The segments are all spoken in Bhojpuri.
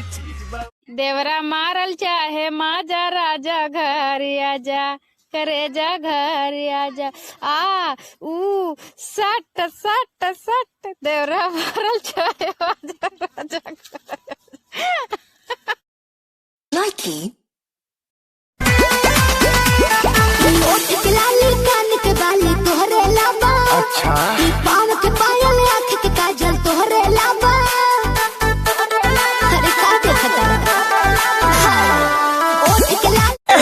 देवरा मारल चाहे माजा राजा घर आजा करे जा घर आजा आ ऊ सट सट सट देवरा मारल चाहे माजा राजा लाइकी ओठ के लाली कान के बाली तोहरे लाबा अच्छा पाँव के पायल आँख के काजल तोहरे लाबा अरे का देखता ओठ के लाली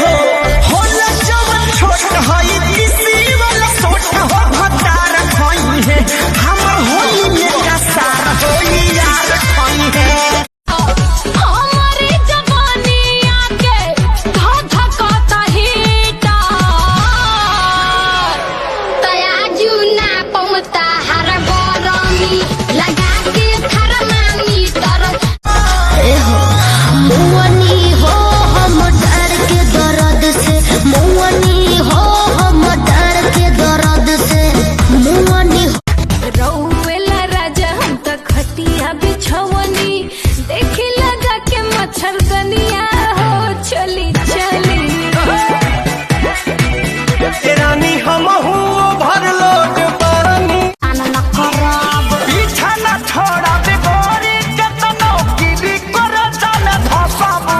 होला जवन छोट हई किसी वाला सोट हो भतार खई है हमर होली में का सार होली यार खई है हमारी जवानी आके धधकता हीटा तयाजू ना पमता हर गरमी लगा के थर्मामीटर मुअनी हो हम डर के दर्द से मुअनी हो हम डर के दर्द से मुअनी रउएला राजा हम त खटिया बिछवनी देखी लगा के मच्छर दनिया हो चली चली रानी हम हूँ भरलोट पानी आना खराब पीछा न छोड़ा बेगोरी केतनो गिरी कर चल धसाबू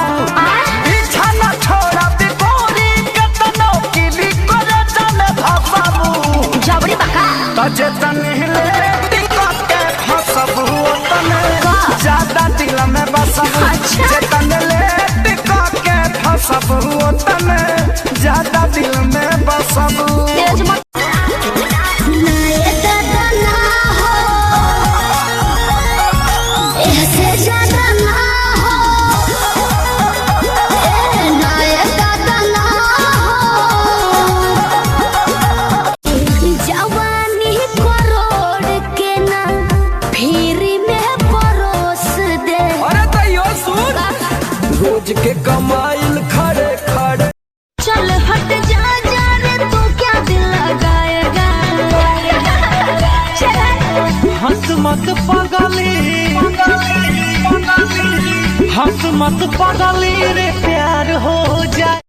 पीछा न छोड़ा बेगोरी केतनो गिरी कर चल धसाबू जबड़ी बका तजे तनहिले टिकट के फसबू तने ज्यादा दिल में बसबू जे तनले टिकट के फसबू तने ज्यादा दिल में बसबू तेज मत नए दादा ना हो ऐसे ज्यादा ना हो नए दादा ना हो जवानी करोड़ के ना फिर में परोस दे अरे तैयो सुन रोज के कमाइल खड़े खड़े चल हट जा जा रे तू क्या दिल लगाएगा हंस मत पगली हंस मत पगली रे प्यार हो जाए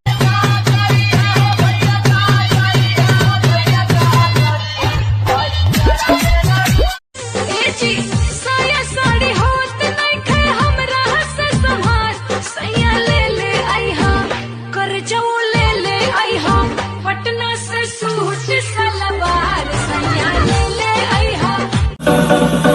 साया साड़ी होत नहीं खे हमरा से संभार सैया ले ले आई हम कर जाऊ ले ले आई हम पटना से सूट सलवार सैया ले ले आई हम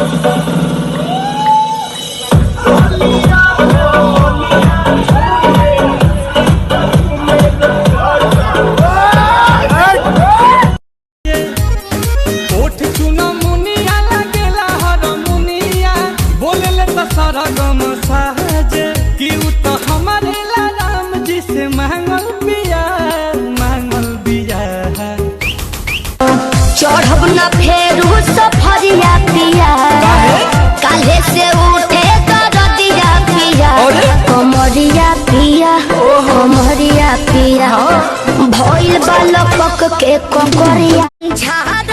ओठ चुना मुनिया लगेला हर मुनिया बोलेले त सरगम साजे कि उ त हमारे ला राम जी से मांगल बिया चढ़ब न फेरू सफरिया पिया काले से उठे दरदिया पिया कमरिया पिया कमरिया पिया भइल बालक के ककरिया झाड़